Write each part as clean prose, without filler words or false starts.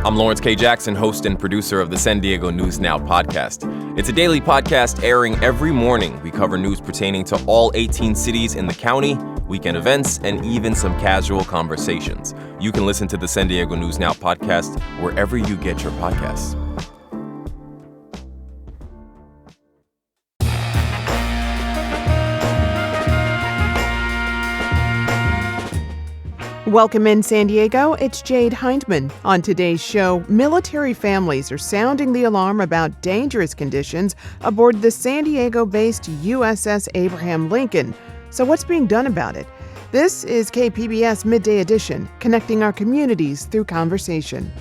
I'm Lawrence K. Jackson, host and producer of the San Diego News Now podcast. It's a daily podcast airing every morning. We cover news pertaining to all 18 cities in the county, weekend events, and even some casual conversations. You can listen to the San Diego News Now podcast wherever you get your podcasts. Welcome in San Diego, it's Jade Hindman. On today's show, military families are sounding the alarm about dangerous conditions aboard the San Diego-based USS Abraham Lincoln. So what's being done about it? This is KPBS Midday Edition, connecting our communities through conversation.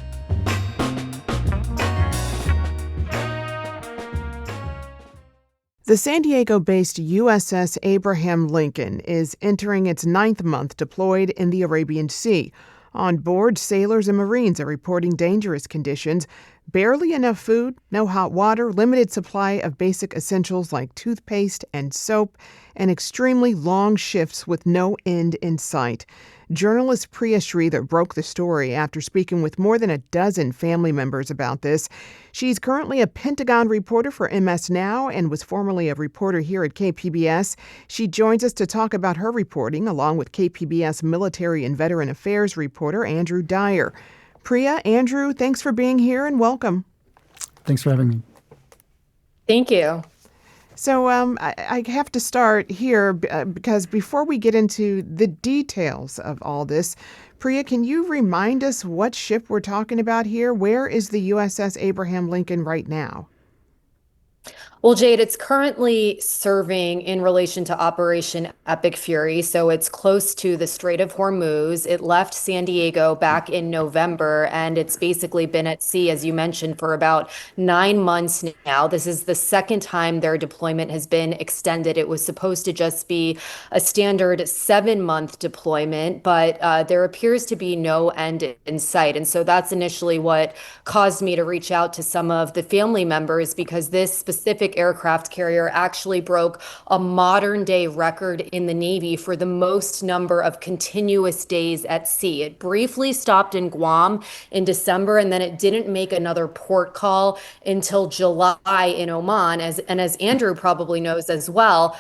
The San Diego-based USS Abraham Lincoln is entering its 9th month deployed in the Arabian Sea. On board, sailors and Marines are reporting dangerous conditions, barely enough food, no hot water, limited supply of basic essentials like toothpaste and soap, and extremely long shifts with no end in sight. Journalist Priya Sridhar broke the story after speaking with more than a dozen family members about this. She's currently a Pentagon reporter for MS Now and was formerly a reporter here at KPBS. She joins us to talk about her reporting along with KPBS Military and Veteran Affairs reporter Andrew Dyer. Priya, Andrew, thanks for being here and welcome. Thanks for having me. Thank you. So I have to start here because before we get into the details of all this, Priya, can you remind us what ship we're talking about here? Where is the USS Abraham Lincoln right now? Well, Jade, it's currently serving in relation to Operation Epic Fury, so it's close to the Strait of Hormuz. It left San Diego back in November, and it's basically been at sea, as you mentioned, for about 9 months now. This is the second time their deployment has been extended. It was supposed to just be a standard 7-month deployment, but there appears to be no end in sight. And so that's initially what caused me to reach out to some of the family members, because this specific aircraft carrier actually broke a modern day record in the Navy for the most number of continuous days at sea. It briefly stopped in Guam in December, and then it didn't make another port call until July in Oman. As Andrew probably knows as well,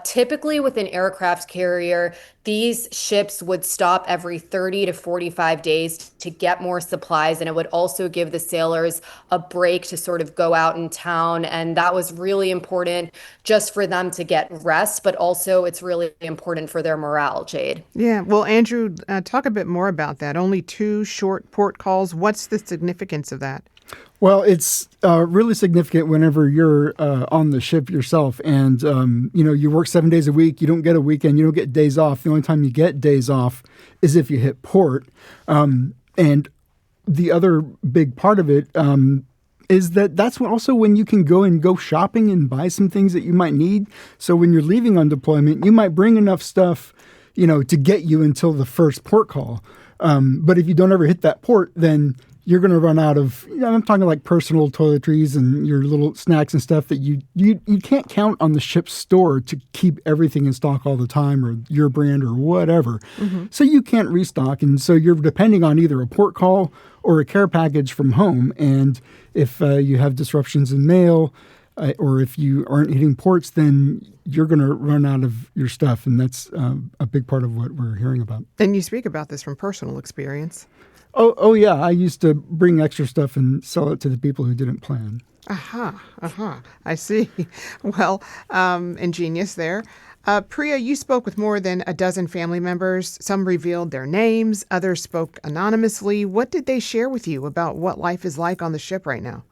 typically with an aircraft carrier, these ships would stop every 30 to 45 days to get more supplies, and it would also give the sailors a break to sort of go out in town. And that was really important just for them to get rest, but also it's really important for their morale, Jade. Yeah, well, Andrew, talk a bit more about that. Only 2 short port calls. What's the significance of that? Well, it's really significant whenever you're on the ship yourself and, you work 7 days a week. You don't get a weekend. You don't get days off. The only time you get days off is if you hit port. And the other big part of it is that's also when you can go shopping and buy some things that you might need. So when you're leaving on deployment, you might bring enough stuff, to get you until the first port call. But if you don't ever hit that port, then you're going to run out of, I'm talking like personal toiletries and your little snacks and stuff that you can't count on the ship's store to keep everything in stock all the time, or your brand or whatever. Mm-hmm. So you can't restock. And so you're depending on either a port call or a care package from home. And if you have disruptions in mail or if you aren't hitting ports, then you're going to run out of your stuff. And that's a big part of what we're hearing about. And you speak about this from personal experience. Oh yeah. I used to bring extra stuff and sell it to the people who didn't plan. I see. Well, ingenious there. Priya, you spoke with more than a dozen family members. Some revealed their names. Others spoke anonymously. What did they share with you about what life is like on the ship right now?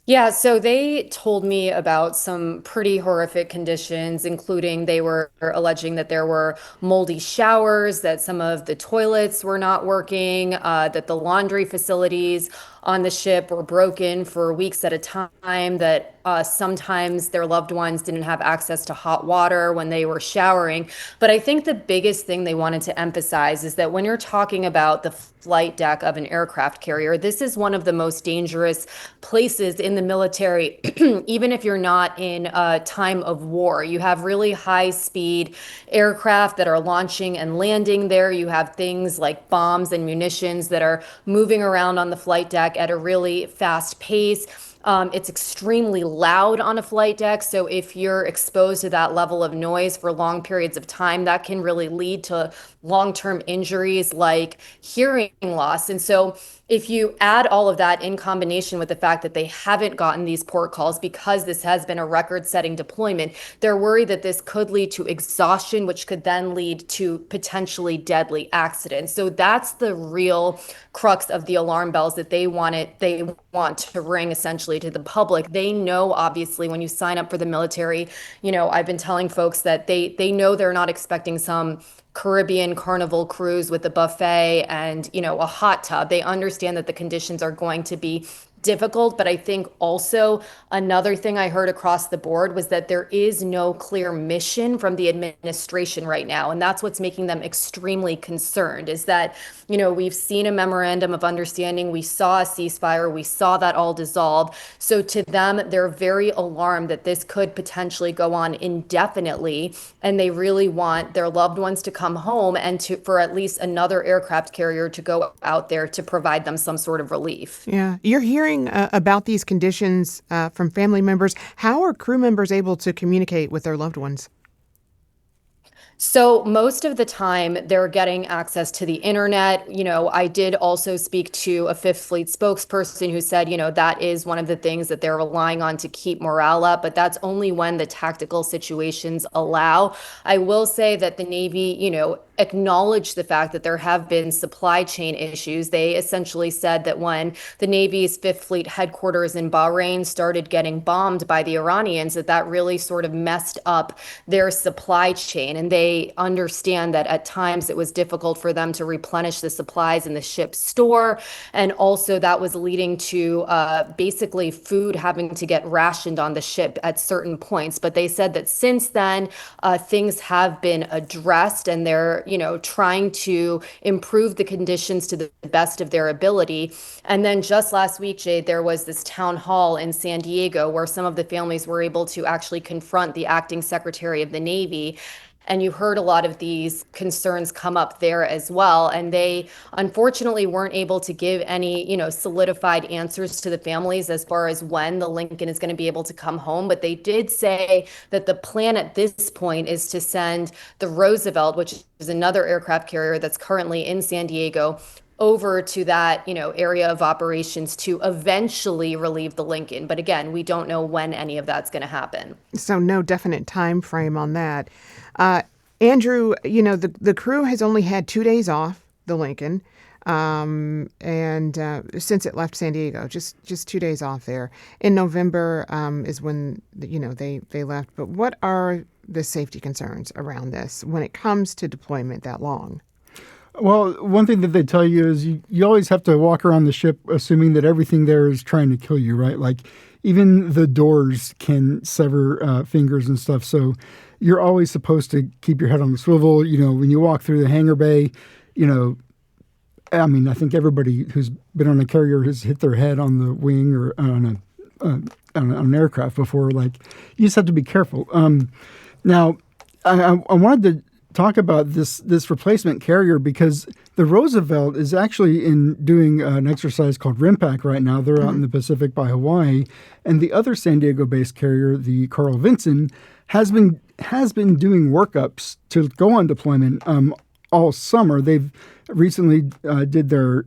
Yeah, so they told me about some pretty horrific conditions, including they were alleging that there were moldy showers, that some of the toilets were not working, that the laundry facilities on the ship were broken for weeks at a time, that sometimes their loved ones didn't have access to hot water when they were showering. But I think the biggest thing they wanted to emphasize is that when you're talking about the flight deck of an aircraft carrier, this is one of the most dangerous places in the military, even if you're not in a time of war. You have really high speed aircraft that are launching and landing there. You have things like bombs and munitions that are moving around on the flight deck at a really fast pace. It's extremely loud on a flight deck. So if you're exposed to that level of noise for long periods of time, that can really lead to long-term injuries like hearing loss. And so if you add all of that in combination with the fact that they haven't gotten these port calls because this has been a record-setting deployment, they're worried that this could lead to exhaustion, which could then lead to potentially deadly accidents. So that's the real crux of the alarm bells that they want to ring essentially to the public. They know, obviously, when you sign up for the military, I've been telling folks that they know they're not expecting some Caribbean carnival cruise with a buffet and, a hot tub. They understand that the conditions are going to be difficult. But I think also another thing I heard across the board was that there is no clear mission from the administration right now. And that's what's making them extremely concerned, is that, we've seen a memorandum of understanding. We saw a ceasefire. We saw that all dissolve. So to them, they're very alarmed that this could potentially go on indefinitely. And they really want their loved ones to come home and for at least another aircraft carrier to go out there to provide them some sort of relief. Yeah. You're hearing about these conditions from family members. How are crew members able to communicate with their loved ones? So most of the time they're getting access to the internet. I did also speak to a Fifth Fleet spokesperson who said, that is one of the things that they're relying on to keep morale up, but that's only when the tactical situations allow. I will say that the Navy, acknowledged the fact that there have been supply chain issues. They essentially said that when the Navy's Fifth Fleet headquarters in Bahrain started getting bombed by the Iranians, that really sort of messed up their supply chain. And they understand that at times it was difficult for them to replenish the supplies in the ship's store. And also that was leading to basically food having to get rationed on the ship at certain points. But they said that since then, things have been addressed and they're trying to improve the conditions to the best of their ability. And then just last week, Jade, there was this town hall in San Diego where some of the families were able to actually confront the acting secretary of the Navy. And you heard a lot of these concerns come up there as well. And they unfortunately weren't able to give any, solidified answers to the families as far as when the Lincoln is going to be able to come home. But they did say that the plan at this point is to send the Roosevelt, which is another aircraft carrier that's currently in San Diego, over to that, area of operations to eventually relieve the Lincoln. But again, we don't know when any of that's going to happen. So no definite time frame on that. Andrew, the crew has only had 2 days off, the Lincoln, and since it left San Diego, just 2 days off there. In November is when, they left. But what are the safety concerns around this when it comes to deployment that long? Well, one thing that they tell you is you always have to walk around the ship assuming that everything there is trying to kill you, right? Like even the doors can sever fingers and stuff. So you're always supposed to keep your head on the swivel. When you walk through the hangar bay, I think everybody who's been on a carrier has hit their head on the wing or on an aircraft before. Like you just have to be careful. Now, I wanted to talk about this replacement carrier because the Roosevelt is actually doing an exercise called RIMPAC right now. They're out in the Pacific by Hawaii, and the other San Diego-based carrier, the Carl Vinson, has been doing workups to go on deployment all summer. They've recently did their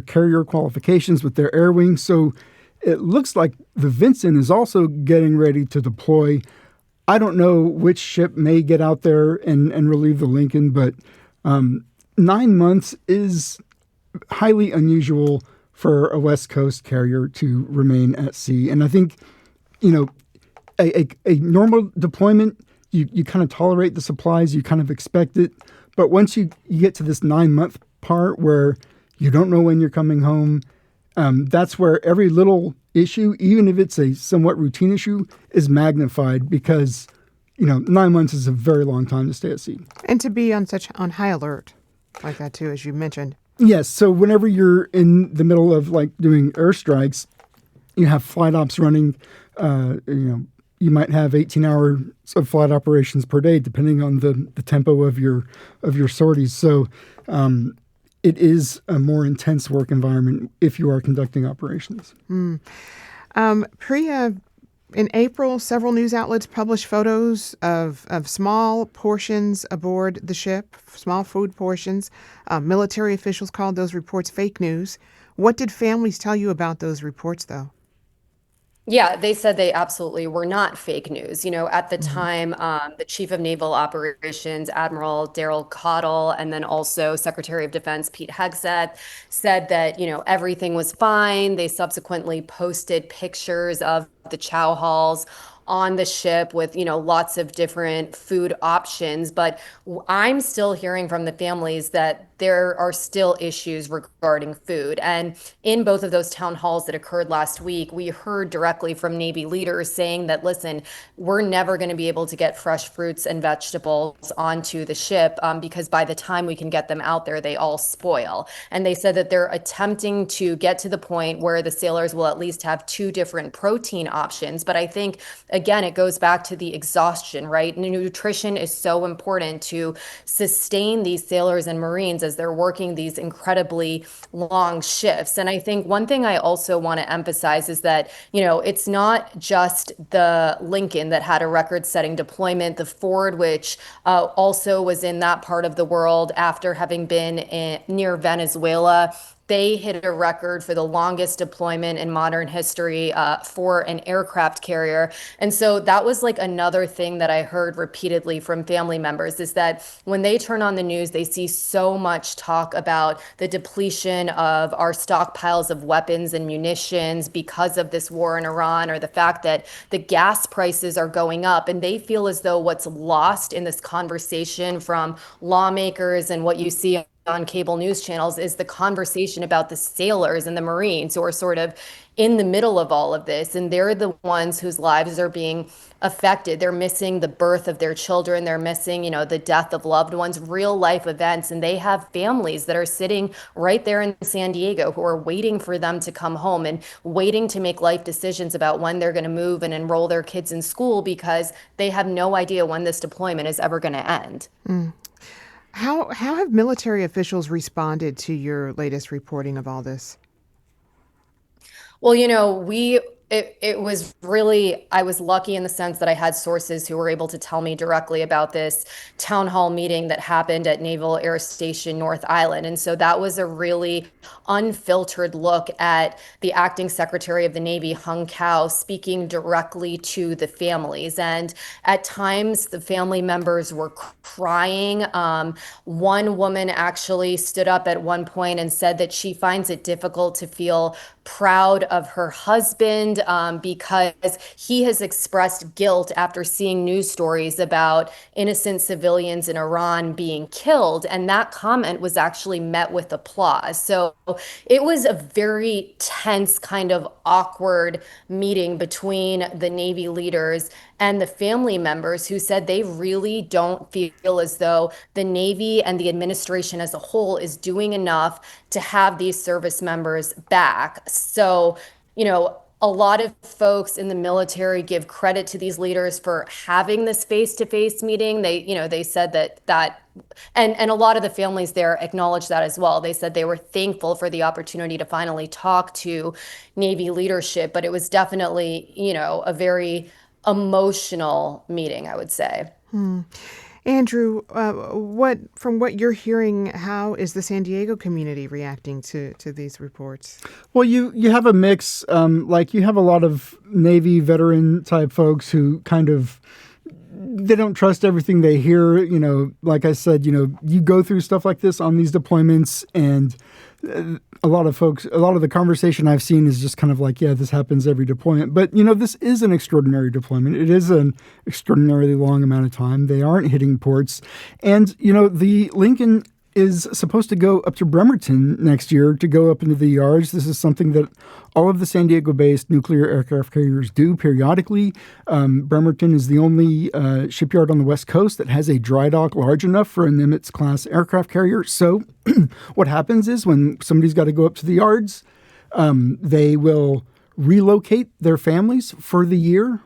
carrier qualifications with their air wing, so it looks like the Vinson is also getting ready to deploy. I don't know which ship may get out there and relieve the Lincoln, but 9 months is highly unusual for a West Coast carrier to remain at sea. And I think, a normal deployment, you kind of tolerate the supplies, you kind of expect it. But once you get to this 9 month part where you don't know when you're coming home, that's where every little issue, even if it's a somewhat routine issue, is magnified because, 9 months is a very long time to stay at sea. And to be on high alert like that too, as you mentioned. Yes. So whenever you're in the middle of doing airstrikes, you have flight ops running. You might have 18 hours of flight operations per day, depending on the tempo of your sorties. So it is a more intense work environment if you are conducting operations. Priya, in April, several news outlets published photos of small portions aboard the ship, small food portions. Military officials called those reports fake news. What did families tell you about those reports, though? Yeah, they said they absolutely were not fake news. At the time, the Chief of Naval Operations, Admiral Daryl Cottle, and then also Secretary of Defense Pete Hegseth said that, everything was fine. They subsequently posted pictures of the chow halls on the ship with, lots of different food options. But I'm still hearing from the families that there are still issues regarding food. And in both of those town halls that occurred last week, we heard directly from Navy leaders saying that, listen, we're never going to be able to get fresh fruits and vegetables onto the ship because by the time we can get them out there, they all spoil. And they said that they're attempting to get to the point where the sailors will at least have 2 different protein options. But I think, again, it goes back to the exhaustion, right? Nutrition is so important to sustain these sailors and Marines as they're working these incredibly long shifts. And I think one thing I also want to emphasize is that, it's not just the Lincoln that had a record-setting deployment. The Ford, which also was in that part of the world after having been near Venezuela, they hit a record for the longest deployment in modern history for an aircraft carrier. And so that was another thing that I heard repeatedly from family members is that when they turn on the news, they see so much talk about the depletion of our stockpiles of weapons and munitions because of this war in Iran, or the fact that the gas prices are going up. And they feel as though what's lost in this conversation from lawmakers and what you see on cable news channels is the conversation about the sailors and the Marines who are sort of in the middle of all of this. And they're the ones whose lives are being affected. They're missing the birth of their children. They're missing, the death of loved ones, real life events. And they have families that are sitting right there in San Diego who are waiting for them to come home and waiting to make life decisions about when they're going to move and enroll their kids in school because they have no idea when this deployment is ever going to end. How have military officials responded to your latest reporting of all this? Well, it was really, I was lucky in the sense that I had sources who were able to tell me directly about this town hall meeting that happened at Naval Air Station North Island. And so that was a really unfiltered look at the acting Secretary of the Navy, Hung Kao, speaking directly to the families. And at times the family members were crying. One woman actually stood up at one point and said that she finds it difficult to feel proud of her husband because he has expressed guilt after seeing news stories about innocent civilians in Iran being killed. And that comment was actually met with applause. So it was a very tense, kind of awkward meeting between the Navy leaders and the family members who said they really don't feel as though the Navy and the administration as a whole is doing enough to have these service members back. So, a lot of folks in the military give credit to these leaders for having this face-to-face meeting. They said that and a lot of the families there acknowledged that as well. They said they were thankful for the opportunity to finally talk to Navy leadership, but it was definitely, a very emotional meeting, I would say. Andrew, from what you're hearing, how is the San Diego community reacting to these reports? Well, you have a mix. You have a lot of Navy veteran type folks who kind of, they don't trust everything they hear. Like I said, you go through stuff like this on these deployments, and a lot of the conversation I've seen is just kind of yeah, this happens every deployment. But, this is an extraordinary deployment. It is an extraordinarily long amount of time. They aren't hitting ports. And, the Lincoln is supposed to go up to Bremerton next year to go up into the yards. This is something that all of the San Diego-based nuclear aircraft carriers do periodically. Bremerton is the only shipyard on the West Coast that has a dry dock large enough for a Nimitz-class aircraft carrier. So what happens is when somebody's got to go up to the yards, they will relocate their families for the year,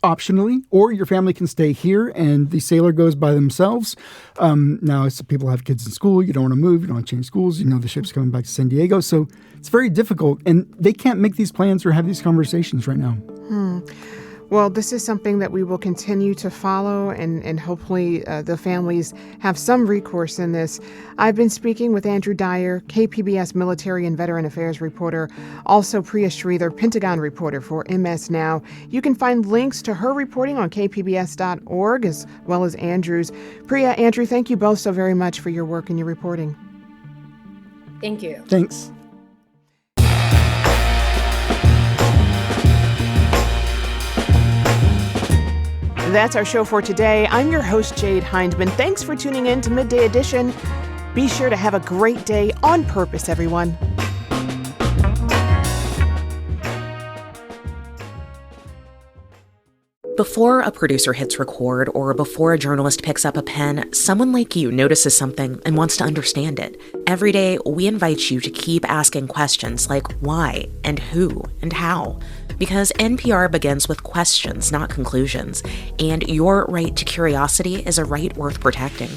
optionally, or your family can stay here and the sailor goes by themselves. Now, some people have kids in school. You don't want to move. You don't want to change schools. You know the ship's coming back to San Diego. So it's very difficult, and they can't make these plans or have these conversations right now. Well, this is something that we will continue to follow, and hopefully the families have some recourse in this. I've been speaking with Andrew Dyer, KPBS Military and Veteran Affairs reporter, also Priya Sridhar, Pentagon reporter for MS Now. You can find links to her reporting on kpbs.org as well as Andrew's. Priya, Andrew, thank you both so very much for your work and your reporting. Thank you. Thanks. That's our show for today. I'm your host, Jade Hindman. Thanks for tuning in to Midday Edition. Be sure to have a great day on purpose, everyone. Before a producer hits record or before a journalist picks up a pen, someone like you notices something and wants to understand it. Every day, we invite you to keep asking questions like why and who and how. Because NPR begins with questions, not conclusions. And your right to curiosity is a right worth protecting.